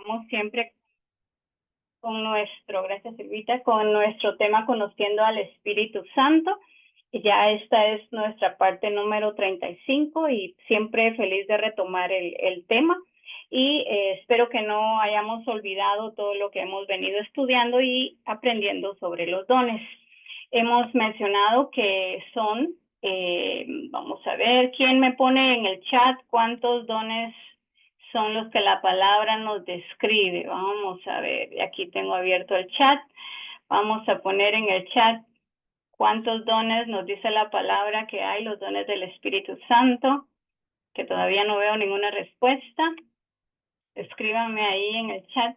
Como siempre con gracias Silvita, con nuestro tema Conociendo al Espíritu Santo. Ya esta es nuestra parte número 35 y siempre feliz de retomar el tema. Y espero que no hayamos olvidado todo lo que hemos venido estudiando y aprendiendo sobre los dones. Hemos mencionado que son, vamos a ver, ¿quién me pone en el chat cuántos dones son los que la palabra nos describe? Vamos a ver, aquí tengo abierto el chat. Vamos a poner en el chat cuántos dones nos dice la palabra que hay, los dones del Espíritu Santo, que todavía no veo ninguna respuesta. Escríbanme ahí en el chat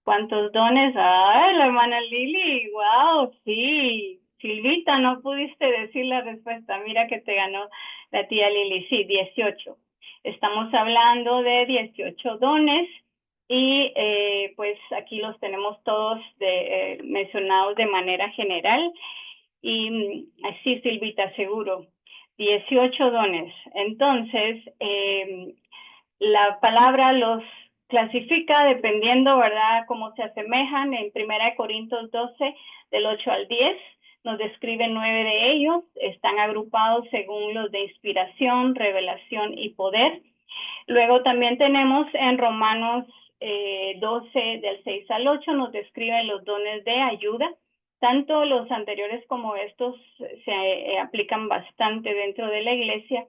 cuántos dones. ¡Ay, la hermana Lili! ¡Wow! Sí. Silvita, no pudiste decir la respuesta. Mira que te ganó la tía Lili. Sí, 18. Estamos hablando de 18 dones y pues aquí los tenemos todos mencionados de manera general. Y sí, Silvita, seguro. 18 dones. Entonces, la palabra los clasifica dependiendo, ¿verdad?, cómo se asemejan. En 1 Corintios 12, del 8 al 10, nos describen 9 de ellos. Están agrupados según los de inspiración, revelación y poder. Luego también tenemos en Romanos 12, del 6 al 8, nos describen los dones de ayuda. Tanto los anteriores como estos se aplican bastante dentro de la iglesia.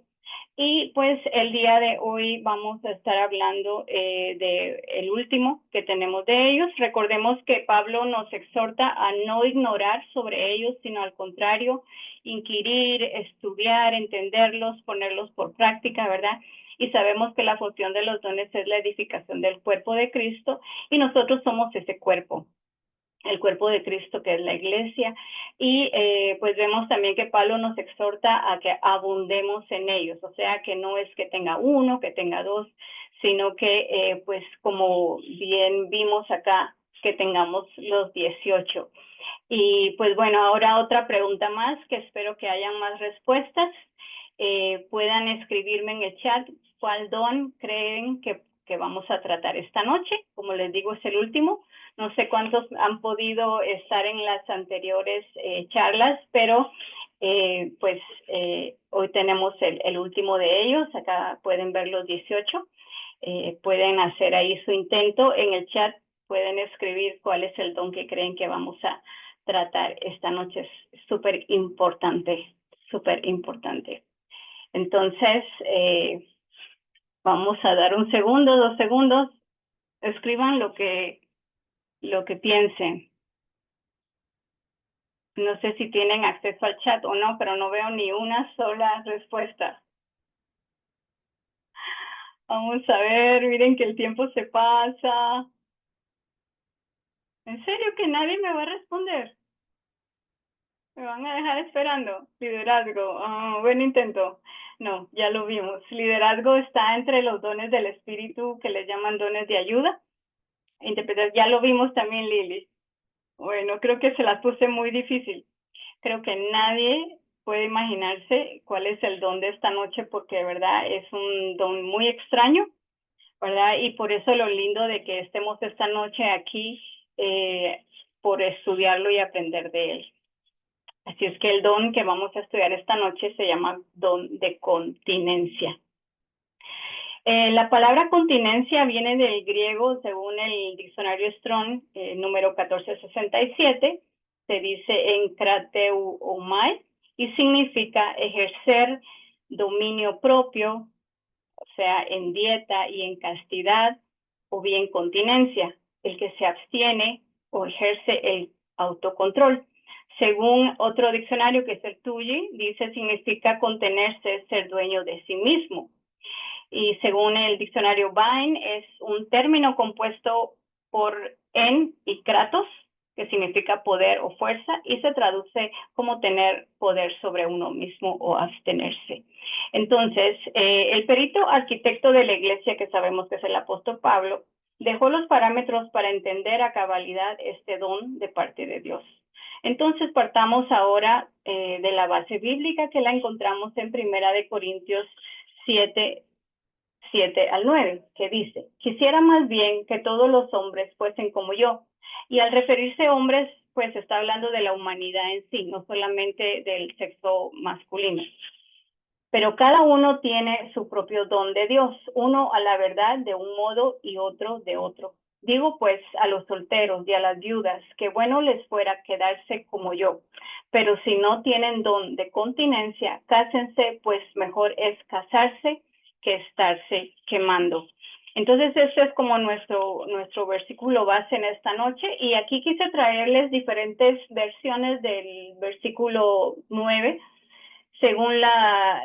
Y pues el día de hoy vamos a estar hablando de el último que tenemos de ellos. Recordemos que Pablo nos exhorta a no ignorar sobre ellos, sino al contrario, inquirir, estudiar, entenderlos, ponerlos por práctica, ¿verdad? Y sabemos que la función de los dones es la edificación del cuerpo de Cristo y nosotros somos ese cuerpo, el cuerpo de Cristo, que es la iglesia. Y pues vemos también que Pablo nos exhorta a que abundemos en ellos, o sea, que no es que tenga uno, que tenga dos, sino que pues como bien vimos acá, que tengamos los 18. Y pues bueno, ahora otra pregunta más, que espero que hayan más respuestas. Puedan escribirme en el chat cuál don creen que vamos a tratar esta noche. Como les digo, es el último. No sé cuántos han podido estar en las anteriores charlas, pero pues hoy tenemos el último de ellos. Acá pueden ver los 18. Pueden hacer ahí su intento. En el chat pueden escribir cuál es el don que creen que vamos a tratar esta noche. Es súper importante, súper importante. Entonces, vamos a dar un segundo, 2 segundos. Escriban lo que piensen. No sé si tienen acceso al chat o no, pero no veo ni una sola respuesta. Vamos a ver, miren que el tiempo se pasa. ¿En serio que nadie me va a responder? ¿Me van a dejar esperando? Liderazgo, buen intento. No, ya lo vimos. Liderazgo está entre los dones del Espíritu que les llaman dones de ayuda. Interpretar, ya lo vimos también, Lili. Bueno, creo que se las puse muy difícil. Creo que nadie puede imaginarse cuál es el don de esta noche porque de verdad es un don muy extraño, ¿verdad? Y por eso lo lindo de que estemos esta noche aquí por estudiarlo y aprender de él. Así es que el don que vamos a estudiar esta noche se llama don de continencia. La palabra continencia viene del griego, según el diccionario Strong, número 1467, se dice enkrateuomai y significa ejercer dominio propio, o sea, en dieta y en castidad, o bien continencia, el que se abstiene o ejerce el autocontrol. Según otro diccionario, que es el TUI, dice significa contenerse, ser dueño de sí mismo. Y según el diccionario Vine, es un término compuesto por en y kratos, que significa poder o fuerza, y se traduce como tener poder sobre uno mismo o abstenerse. Entonces, el perito arquitecto de la iglesia, que sabemos que es el apóstol Pablo, dejó los parámetros para entender a cabalidad este don de parte de Dios. Entonces, partamos ahora de la base bíblica, que la encontramos en 1 Corintios 7, 7 al 9, que dice: quisiera más bien que todos los hombres fuesen como yo. Y al referirse a hombres, pues está hablando de la humanidad en sí, no solamente del sexo masculino. Pero cada uno tiene su propio don de Dios, uno a la verdad de un modo y otro de otro. Digo pues a los solteros y a las viudas que bueno les fuera quedarse como yo, pero si no tienen don de continencia, cásense, pues mejor es casarse que estarse quemando. Entonces, este es como nuestro versículo base en esta noche, y aquí quise traerles diferentes versiones del versículo 9, según la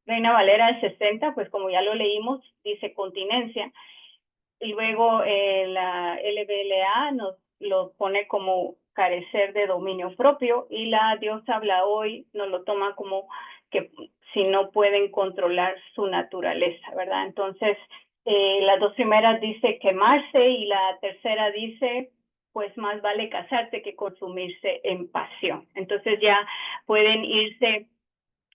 Reina Valera del 60, pues como ya lo leímos, dice continencia. Y luego la LBLA nos lo pone como carecer de dominio propio, y la Dios habla hoy nos lo toma como que si no pueden controlar su naturaleza, ¿verdad? Entonces, las dos primeras dice quemarse, y la tercera dice pues más vale casarse que consumirse en pasión. Entonces ya pueden irse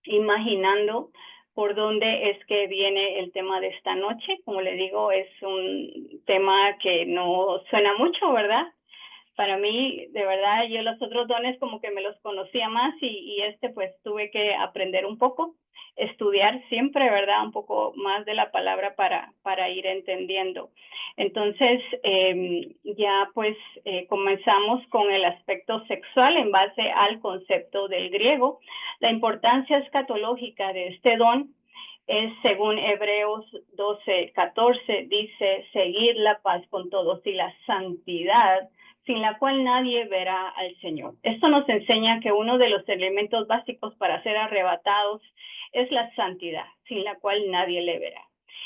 imaginando por dónde es que viene el tema de esta noche. Como le digo, es un tema que no suena mucho, ¿verdad? Para mí, de verdad, yo los otros dones como que me los conocía más, y este pues tuve que aprender un poco, estudiar siempre, ¿verdad? Un poco más de la palabra para ir entendiendo. Entonces, ya pues comenzamos con el aspecto sexual en base al concepto del griego. La importancia escatológica de este don es, según Hebreos 12:14, dice: seguir la paz con todos y la santidad, sin la cual nadie verá al Señor. Esto nos enseña que uno de los elementos básicos para ser arrebatados es la santidad, sin la cual nadie le verá.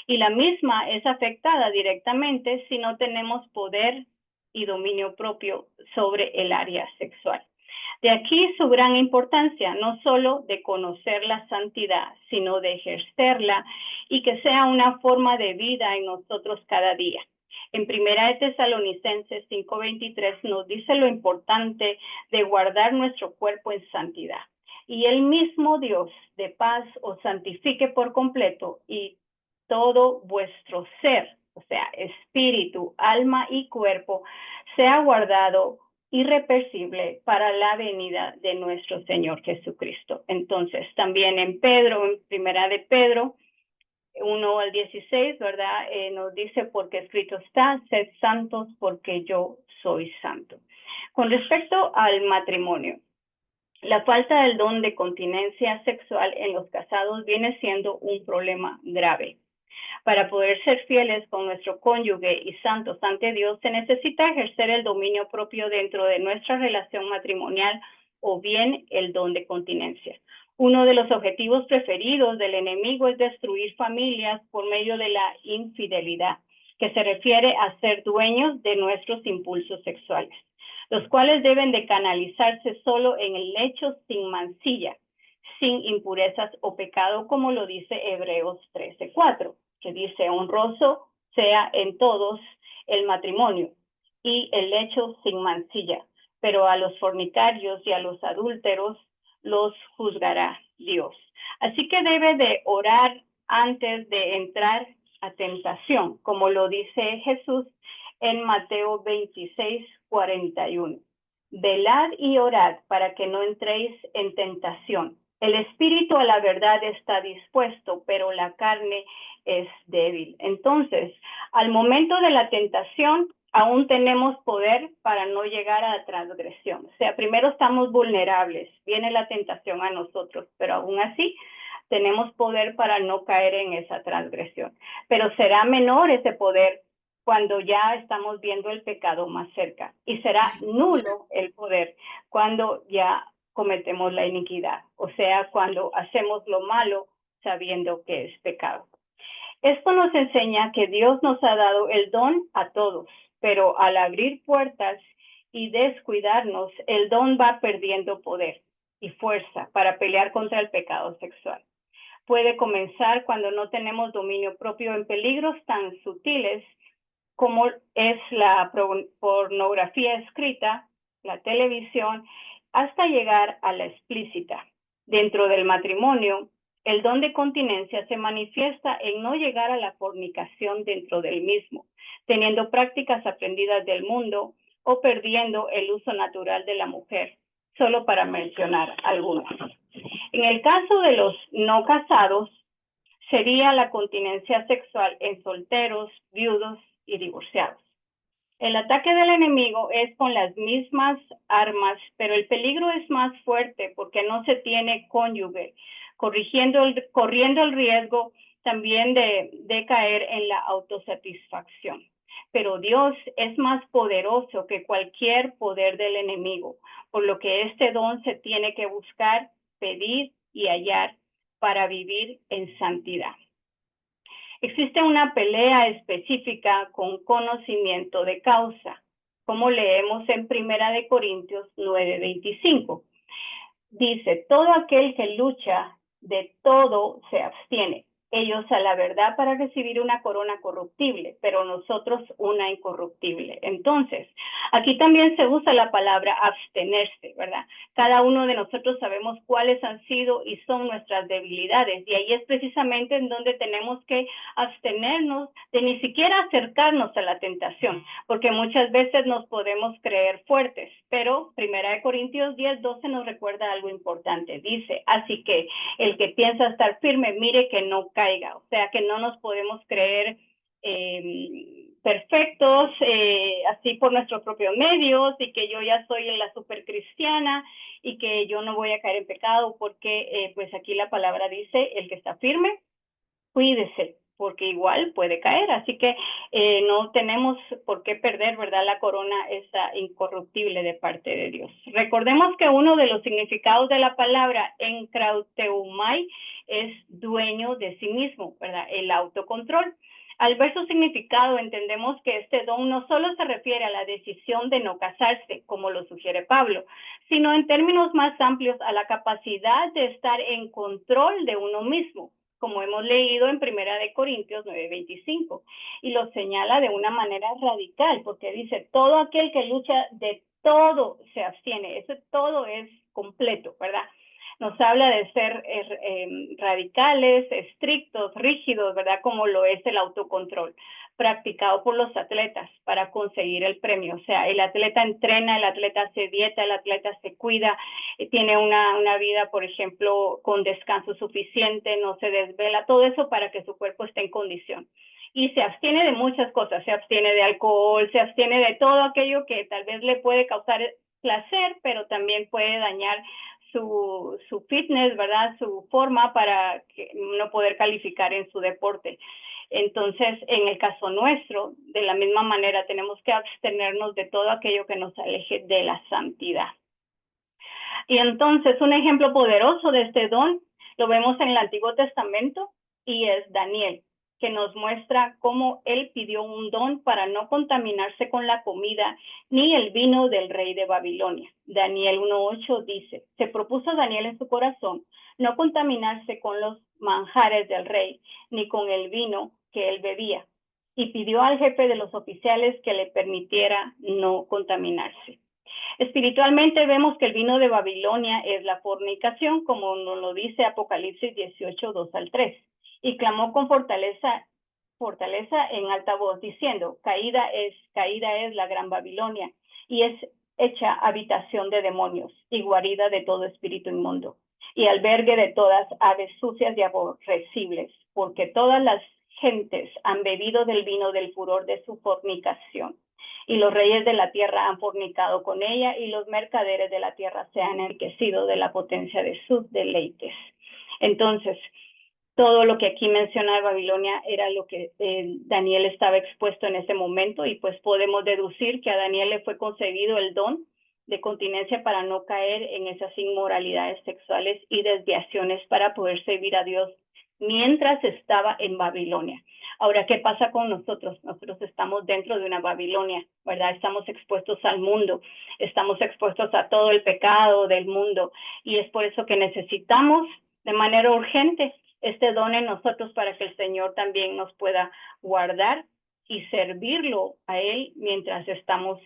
Y la misma es afectada directamente si no tenemos poder y dominio propio sobre el área sexual. De aquí su gran importancia, no solo de conocer la santidad, sino de ejercerla, y que sea una forma de vida en nosotros cada día. En Primera de Tesalonicenses 5:23 nos dice lo importante de guardar nuestro cuerpo en santidad. Y el mismo Dios de paz os santifique por completo, y todo vuestro ser, o sea, espíritu, alma y cuerpo, sea guardado irreversible para la venida de nuestro Señor Jesucristo. Entonces, también en Pedro, en Primera de Pedro 1:16, ¿verdad? Nos dice: porque escrito está, sed santos porque yo soy santo. Con respecto al matrimonio, la falta del don de continencia sexual en los casados viene siendo un problema grave. Para poder ser fieles con nuestro cónyuge y santos ante Dios, se necesita ejercer el dominio propio dentro de nuestra relación matrimonial, o bien el don de continencia. Uno de los objetivos preferidos del enemigo es destruir familias por medio de la infidelidad, que se refiere a ser dueños de nuestros impulsos sexuales, los cuales deben de canalizarse solo en el lecho sin mancilla, sin impurezas o pecado, como lo dice Hebreos 13:4, que dice: honroso sea en todos el matrimonio y el lecho sin mancilla, pero a los fornicarios y a los adúlteros los juzgará Dios. Así que debe de orar antes de entrar a tentación, como lo dice Jesús en Mateo 26:41. Velad y orad para que no entréis en tentación. El espíritu a la verdad está dispuesto, pero la carne es débil. Entonces, al momento de la tentación, aún tenemos poder para no llegar a la transgresión. O sea, primero estamos vulnerables, viene la tentación a nosotros, pero aún así tenemos poder para no caer en esa transgresión. Pero será menor ese poder cuando ya estamos viendo el pecado más cerca, y será nulo el poder cuando ya cometemos la iniquidad, o sea, cuando hacemos lo malo sabiendo que es pecado. Esto nos enseña que Dios nos ha dado el don a todos, pero al abrir puertas y descuidarnos, el don va perdiendo poder y fuerza para pelear contra el pecado sexual. Puede comenzar cuando no tenemos dominio propio en peligros tan sutiles como es la pornografía escrita, la televisión, hasta llegar a la explícita. Dentro del matrimonio, El don de continencia se manifiesta en no llegar a la fornicación dentro del mismo, teniendo prácticas aprendidas del mundo o perdiendo el uso natural de la mujer, solo para mencionar algunos. En el caso de los no casados, sería la continencia sexual en solteros, viudos y divorciados. El ataque del enemigo es con las mismas armas, pero el peligro es más fuerte porque no se tiene cónyuge, corriendo el riesgo también de caer en la autosatisfacción. Pero Dios es más poderoso que cualquier poder del enemigo, por lo que este don se tiene que buscar, pedir y hallar para vivir en santidad. Existe una pelea específica con conocimiento de causa, como leemos en 1 Corintios 9:25. Dice, todo aquel que lucha de todo se abstiene. Ellos a la verdad para recibir una corona corruptible, pero nosotros una incorruptible. Entonces, aquí también se usa la palabra abstenerse, ¿verdad? Cada uno de nosotros sabemos cuáles han sido y son nuestras debilidades, y ahí es precisamente en donde tenemos que abstenernos de ni siquiera acercarnos a la tentación, porque muchas veces nos podemos creer fuertes, pero 1 Corintios 10:12 nos recuerda algo importante. Dice, así que el que piensa estar firme, mire que no caiga. O sea, que no nos podemos creer perfectos, así por nuestros propios medios, y que yo ya soy la super cristiana y que yo no voy a caer en pecado, porque pues aquí la palabra dice, el que está firme, cuídese, porque igual puede caer. Así que no tenemos por qué perder, ¿verdad?, la corona esa incorruptible de parte de Dios. Recordemos que uno de los significados de la palabra enkrauteumai es dueño de sí mismo, ¿verdad?, el autocontrol. Al ver su significado, entendemos que este don no solo se refiere a la decisión de no casarse, como lo sugiere Pablo, sino en términos más amplios a la capacidad de estar en control de uno mismo, como hemos leído en 1 Corintios 9:25, y lo señala de una manera radical, porque dice, todo aquel que lucha de todo se abstiene. Ese todo es completo, ¿verdad? Nos habla de ser radicales, estrictos, rígidos, ¿verdad? Como lo es el autocontrol, practicado por los atletas para conseguir el premio. O sea, el atleta entrena, el atleta hace dieta, el atleta se cuida, tiene una vida, por ejemplo, con descanso suficiente, no se desvela, todo eso para que su cuerpo esté en condición. Y se abstiene de muchas cosas, se abstiene de alcohol, se abstiene de todo aquello que tal vez le puede causar placer, pero también puede dañar su fitness, ¿verdad?, su forma para que no poder calificar en su deporte. Entonces, en el caso nuestro, de la misma manera, tenemos que abstenernos de todo aquello que nos aleje de la santidad. Y entonces, un ejemplo poderoso de este don lo vemos en el Antiguo Testamento, y es Daniel, que nos muestra cómo él pidió un don para no contaminarse con la comida ni el vino del rey de Babilonia. Daniel 1:8 dice, se propuso Daniel en su corazón no contaminarse con los manjares del rey, ni con el vino que él bebía, y pidió al jefe de los oficiales que le permitiera no contaminarse. Espiritualmente vemos que el vino de Babilonia es la fornicación, como nos lo dice Apocalipsis 18:2-3, y clamó con fortaleza en alta voz, diciendo, caída es la gran Babilonia, y es hecha habitación de demonios, y guarida de todo espíritu inmundo, y albergue de todas aves sucias y aborrecibles, porque todas las gentes han bebido del vino del furor de su fornicación. Y los reyes de la tierra han fornicado con ella, y los mercaderes de la tierra se han enriquecido de la potencia de sus deleites. Entonces, todo lo que aquí menciona de Babilonia era lo que Daniel estaba expuesto en ese momento, y pues podemos deducir que a Daniel le fue concedido el don de continencia para no caer en esas inmoralidades sexuales y desviaciones, para poder servir a Dios mientras estaba en Babilonia. Ahora, ¿qué pasa con nosotros? Nosotros estamos dentro de una Babilonia, ¿verdad? Estamos expuestos al mundo, estamos expuestos a todo el pecado del mundo, y es por eso que necesitamos de manera urgente este don en nosotros, para que el Señor también nos pueda guardar y servirlo a Él mientras estamos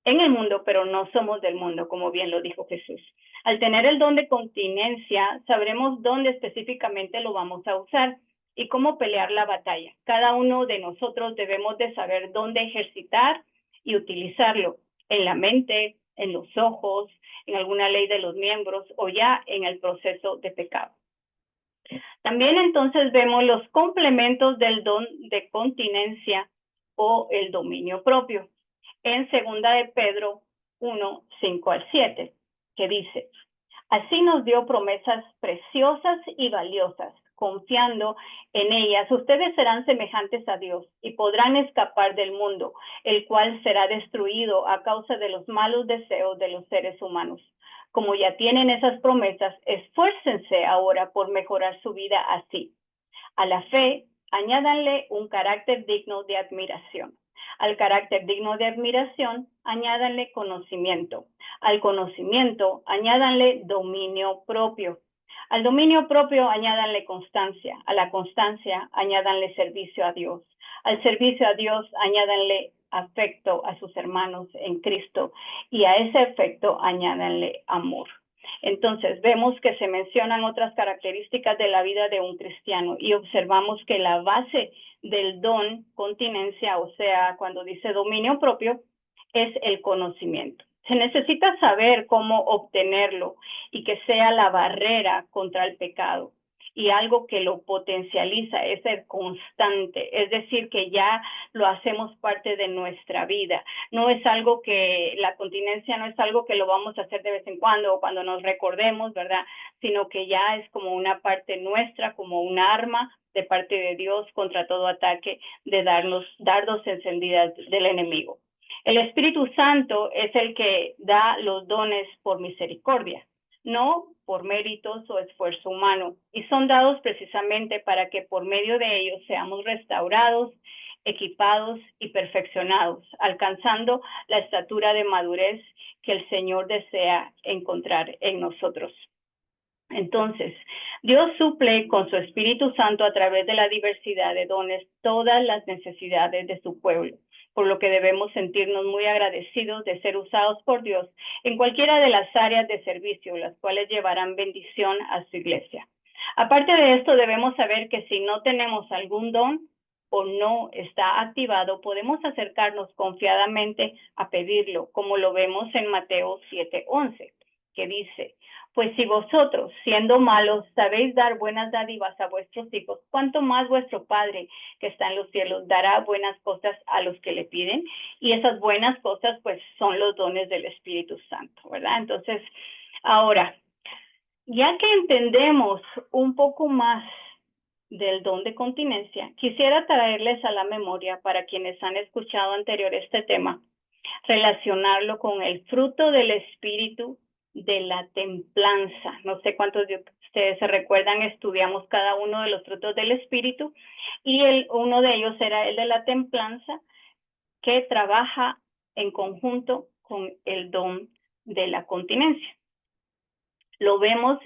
en el mundo, pero no somos del mundo, como bien lo dijo Jesús. Al tener el don de continencia, sabremos dónde específicamente lo vamos a usar y cómo pelear la batalla. Cada uno de nosotros debemos de saber dónde ejercitar y utilizarlo, en la mente, en los ojos, en alguna ley de los miembros o ya en el proceso de pecado. También entonces vemos los complementos del don de continencia o el dominio propio en 2 de Pedro 1, 5 al 7, que dice: así nos dio promesas preciosas y valiosas. Confiando en ellas, ustedes serán semejantes a Dios y podrán escapar del mundo, el cual será destruido a causa de los malos deseos de los seres humanos. Como ya tienen esas promesas, esfuércense ahora por mejorar su vida así. A la fe, añádanle un carácter digno de admiración. Al carácter digno de admiración, añádanle conocimiento. Al conocimiento, añádanle dominio propio. Al dominio propio, añádanle constancia. A la constancia, añádanle servicio a Dios. Al servicio a Dios, añádanle afecto a sus hermanos en Cristo. Y a ese afecto, añádanle amor. Entonces, vemos que se mencionan otras características de la vida de un cristiano y observamos que la base del don continencia, o sea, cuando dice dominio propio, es el conocimiento. Se necesita saber cómo obtenerlo y que sea la barrera contra el pecado. Y algo que lo potencializa es ser constante, es decir, que ya lo hacemos parte de nuestra vida. No es algo que, la continencia no es algo que lo vamos a hacer de vez en cuando o cuando nos recordemos, ¿verdad? Sino que ya es como una parte nuestra, como un arma de parte de Dios contra todo ataque de dardos encendidas del enemigo. El Espíritu Santo es el que da los dones por misericordia, no por méritos o esfuerzo humano, y son dados precisamente para que por medio de ellos seamos restaurados, equipados y perfeccionados, alcanzando la estatura de madurez que el Señor desea encontrar en nosotros. Entonces, Dios suple con su Espíritu Santo a través de la diversidad de dones todas las necesidades de su pueblo, por lo que debemos sentirnos muy agradecidos de ser usados por Dios en cualquiera de las áreas de servicio, las cuales llevarán bendición a su iglesia. Aparte de esto, debemos saber que si no tenemos algún don o no está activado, podemos acercarnos confiadamente a pedirlo, como lo vemos en Mateo 7:11, que dice: pues si vosotros, siendo malos, sabéis dar buenas dádivas a vuestros hijos, ¿cuánto más vuestro Padre que está en los cielos dará buenas cosas a los que le piden? Y esas buenas cosas, pues, son los dones del Espíritu Santo, ¿verdad? Entonces, ahora, ya que entendemos un poco más del don de continencia, quisiera traerles a la memoria, para quienes han escuchado anterior este tema, relacionarlo con el fruto del Espíritu de la templanza. No sé cuántos de ustedes se recuerdan, estudiamos cada uno de los frutos del Espíritu y uno de ellos era el de la templanza, que trabaja en conjunto con el don de la continencia. Lo vemos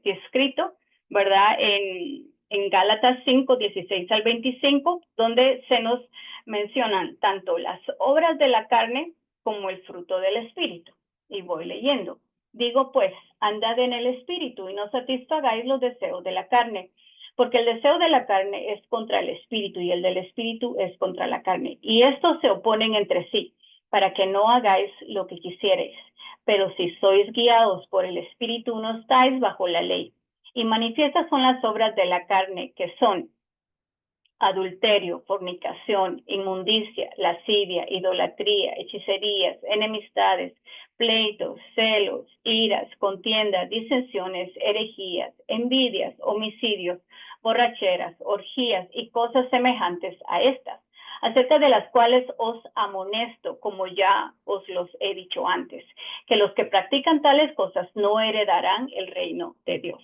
descrito, ¿verdad? En Gálatas 5, 16 al 25, donde se nos mencionan tanto las obras de la carne como el fruto del Espíritu. Y voy leyendo. Digo pues, andad en el Espíritu y no satisfagáis los deseos de la carne, porque el deseo de la carne es contra el Espíritu y el del Espíritu es contra la carne. Y estos se oponen entre sí, para que no hagáis lo que quisierais. Pero si sois guiados por el Espíritu, no estáis bajo la ley. Y manifiestas son las obras de la carne, que son adulterio, fornicación, inmundicia, lascivia, idolatría, hechicerías, enemistades, pleitos, celos, iras, contiendas, disensiones, herejías, envidias, homicidios, borracheras, orgías y cosas semejantes a estas, acerca de las cuales os amonesto, como ya os los he dicho antes, que los que practican tales cosas no heredarán el reino de Dios.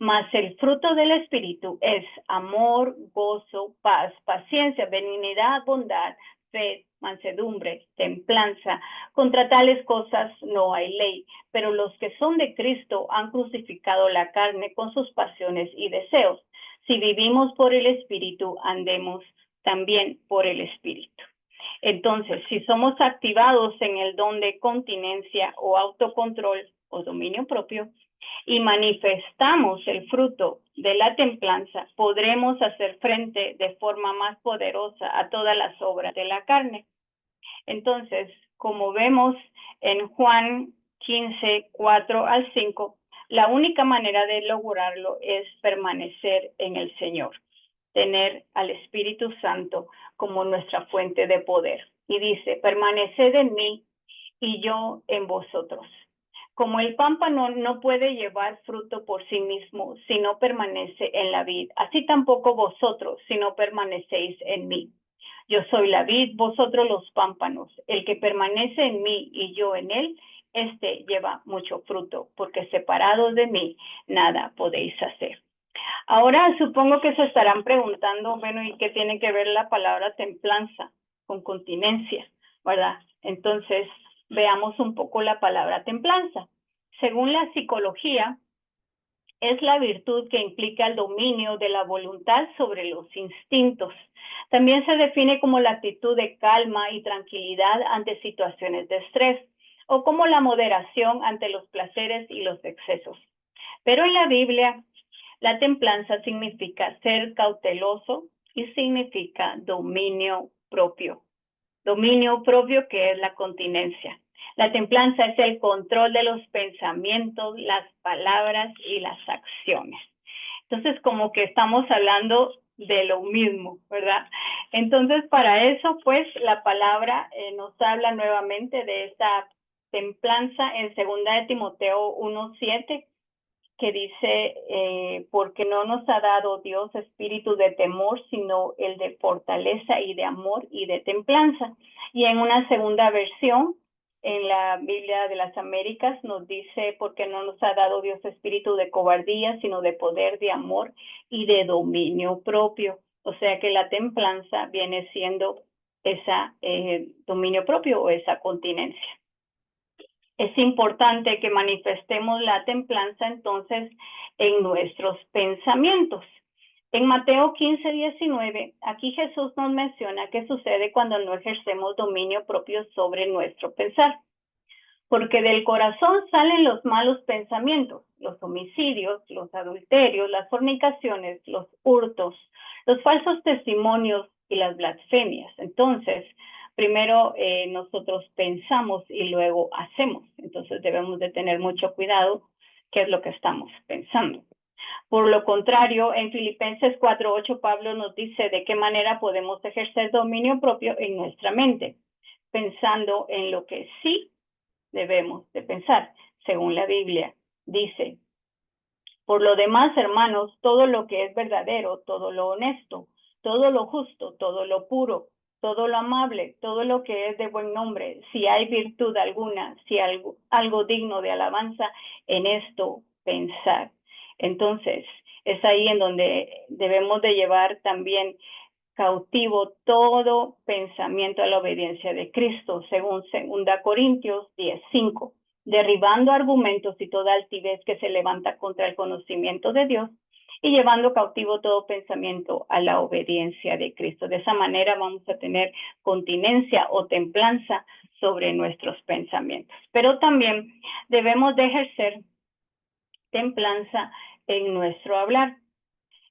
Mas el fruto del Espíritu es amor, gozo, paz, paciencia, benignidad, bondad, fe, mansedumbre, templanza. Contra tales cosas no hay ley, pero los que son de Cristo han crucificado la carne con sus pasiones y deseos. Si vivimos por el Espíritu, andemos también por el Espíritu. Entonces, si somos activados en el don de continencia o autocontrol o dominio propio y manifestamos el fruto de la templanza, podremos hacer frente de forma más poderosa a todas las obras de la carne. Entonces, como vemos en Juan 15, 4 al 5, la única manera de lograrlo es permanecer en el Señor, tener al Espíritu Santo como nuestra fuente de poder. Y dice, permaneced en mí y yo en vosotros. Como el pámpano no puede llevar fruto por sí mismo si no permanece en la vid, así tampoco vosotros si no permanecéis en mí. Yo soy la vid, vosotros los pámpanos. El que permanece en mí y yo en él, este lleva mucho fruto, porque separados de mí nada podéis hacer. Ahora supongo que se estarán preguntando, bueno, ¿y qué tiene que ver la palabra templanza con continencia, verdad? Entonces, veamos un poco la palabra templanza. Según la psicología, es la virtud que implica el dominio de la voluntad sobre los instintos. También se define como la actitud de calma y tranquilidad ante situaciones de estrés, o como la moderación ante los placeres y los excesos. Pero en la Biblia, la templanza significa ser cauteloso y significa dominio propio. Dominio propio, que es la continencia. La templanza es el control de los pensamientos, las palabras y las acciones. Entonces, como que estamos hablando de lo mismo, ¿verdad? Entonces, para eso, pues, la palabra nos habla nuevamente de esta templanza en 2 de Timoteo 1:7, que dice, porque no nos ha dado Dios espíritu de temor, sino el de fortaleza y de amor y de templanza. Y en una segunda versión, en la Biblia de las Américas, nos dice, porque no nos ha dado Dios espíritu de cobardía, sino de poder, de amor y de dominio propio. O sea que la templanza viene siendo esa dominio propio o esa continencia. Es importante que manifestemos la templanza entonces en nuestros pensamientos. En Mateo 15:19, aquí Jesús nos menciona qué sucede cuando no ejercemos dominio propio sobre nuestro pensar. Porque del corazón salen los malos pensamientos, los homicidios, los adulterios, las fornicaciones, los hurtos, los falsos testimonios y las blasfemias. Entonces, primero nosotros pensamos y luego hacemos. Entonces debemos de tener mucho cuidado qué es lo que estamos pensando. Por lo contrario, en Filipenses 4:8, Pablo nos dice de qué manera podemos ejercer dominio propio en nuestra mente, pensando en lo que sí debemos de pensar. Según la Biblia, dice, por lo demás, hermanos, todo lo que es verdadero, todo lo honesto, todo lo justo, todo lo puro, todo lo amable, todo lo que es de buen nombre, si hay virtud alguna, si algo digno de alabanza, en esto pensar. Entonces, es ahí en donde debemos de llevar también cautivo todo pensamiento a la obediencia de Cristo, según 2 Corintios 10:5, derribando argumentos y toda altivez que se levanta contra el conocimiento de Dios y llevando cautivo todo pensamiento a la obediencia de Cristo. De esa manera vamos a tener continencia o templanza sobre nuestros pensamientos. Pero también debemos de ejercer templanza en nuestro hablar.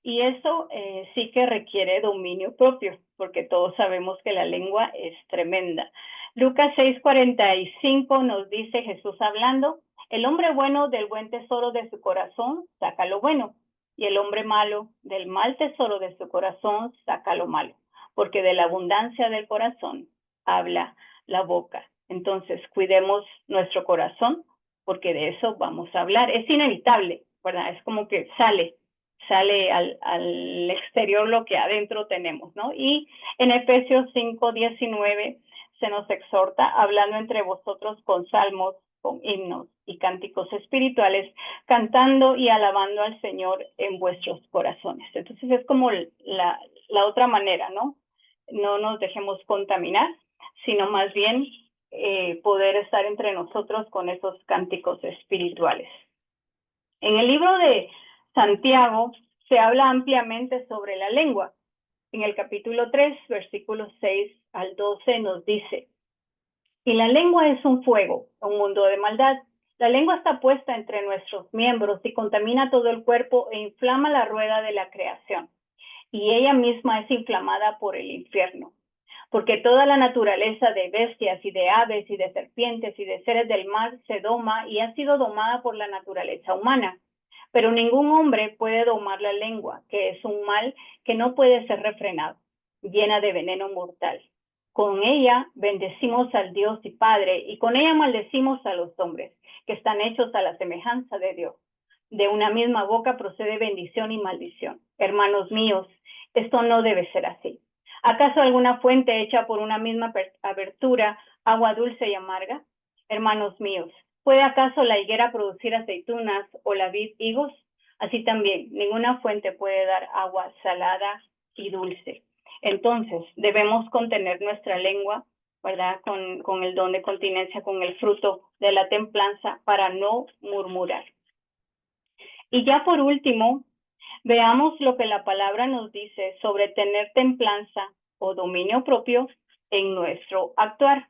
Y eso sí que requiere dominio propio, porque todos sabemos que la lengua es tremenda. Lucas 6:45 nos dice Jesús hablando, el hombre bueno del buen tesoro de su corazón saca lo bueno, y el hombre malo del mal tesoro de su corazón saca lo malo, porque de la abundancia del corazón habla la boca. Entonces, cuidemos nuestro corazón, porque de eso vamos a hablar. Es inevitable, ¿verdad? Es como que sale al exterior lo que adentro tenemos, ¿no? Y en Efesios 5:19 se nos exhorta, hablando entre vosotros con salmos, con himnos y cánticos espirituales, cantando y alabando al Señor en vuestros corazones. Entonces es como la otra manera, ¿no? No nos dejemos contaminar, sino más bien poder estar entre nosotros con esos cánticos espirituales. En el libro de Santiago se habla ampliamente sobre la lengua. En el capítulo 3, versículos 6 al 12 nos dice: y la lengua es un fuego, un mundo de maldad. La lengua está puesta entre nuestros miembros y contamina todo el cuerpo e inflama la rueda de la creación. Y ella misma es inflamada por el infierno. Porque toda la naturaleza de bestias y de aves y de serpientes y de seres del mar se doma y ha sido domada por la naturaleza humana. Pero ningún hombre puede domar la lengua, que es un mal que no puede ser refrenado, llena de veneno mortal. Con ella bendecimos al Dios y Padre, y con ella maldecimos a los hombres, que están hechos a la semejanza de Dios. De una misma boca procede bendición y maldición. Hermanos míos, esto no debe ser así. ¿Acaso alguna fuente hecha por una misma abertura, agua dulce y amarga? Hermanos míos, ¿puede acaso la higuera producir aceitunas o la vid higos? Así también, ninguna fuente puede dar agua salada y dulce. Entonces, debemos contener nuestra lengua, ¿verdad? Con el don de continencia, con el fruto de la templanza, para no murmurar. Y ya por último, veamos lo que la palabra nos dice sobre tener templanza o dominio propio en nuestro actuar.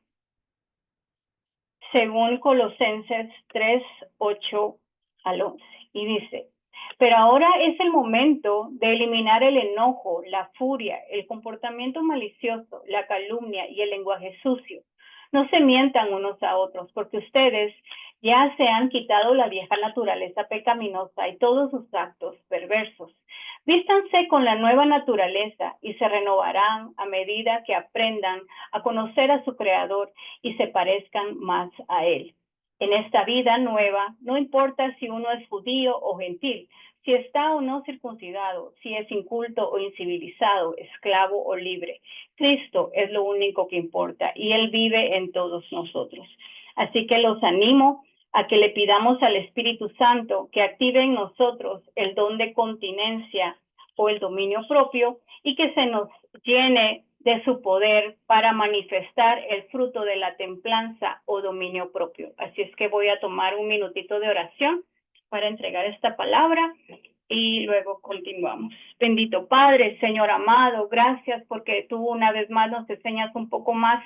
Según Colosenses 3, 8 al 11. Y dice: pero ahora es el momento de eliminar el enojo, la furia, el comportamiento malicioso, la calumnia y el lenguaje sucio. No se mientan unos a otros, porque ustedes ya se han quitado la vieja naturaleza pecaminosa y todos sus actos perversos. Vístanse con la nueva naturaleza y se renovarán a medida que aprendan a conocer a su Creador y se parezcan más a Él. En esta vida nueva, no importa si uno es judío o gentil, si está o no circuncidado, si es inculto o incivilizado, esclavo o libre. Cristo es lo único que importa y Él vive en todos nosotros. Así que los animo a que le pidamos al Espíritu Santo que active en nosotros el don de continencia o el dominio propio y que se nos llene de su poder para manifestar el fruto de la templanza o dominio propio. Así es que voy a tomar un minutito de oración para entregar esta palabra y luego continuamos. Bendito Padre, Señor amado, gracias porque tú una vez más nos enseñas un poco más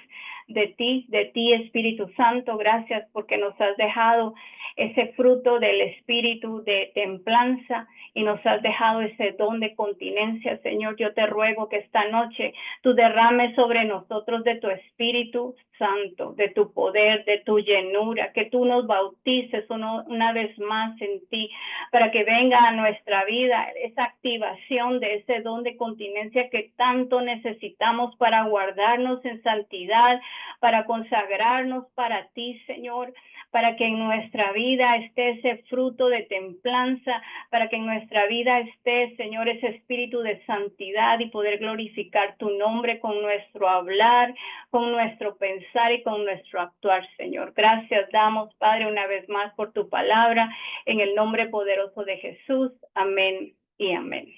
de ti Espíritu Santo. Gracias porque nos has dejado ese fruto del Espíritu de templanza y nos has dejado ese don de continencia. Señor, yo te ruego que esta noche tú derrames sobre nosotros de tu Espíritu Santo, de tu poder, de tu llenura, que tú nos bautices una vez más en ti, para que venga a nuestra vida esa activación de ese don de continencia que tanto necesitamos para guardarnos en santidad, para consagrarnos para ti, Señor, para que en nuestra vida esté ese fruto de templanza, para que en nuestra vida esté, Señor, ese espíritu de santidad y poder glorificar tu nombre con nuestro hablar, con nuestro pensar y con nuestro actuar, Señor. Gracias damos, Padre, una vez más por tu palabra, en el nombre poderoso de Jesús. Amén y amén.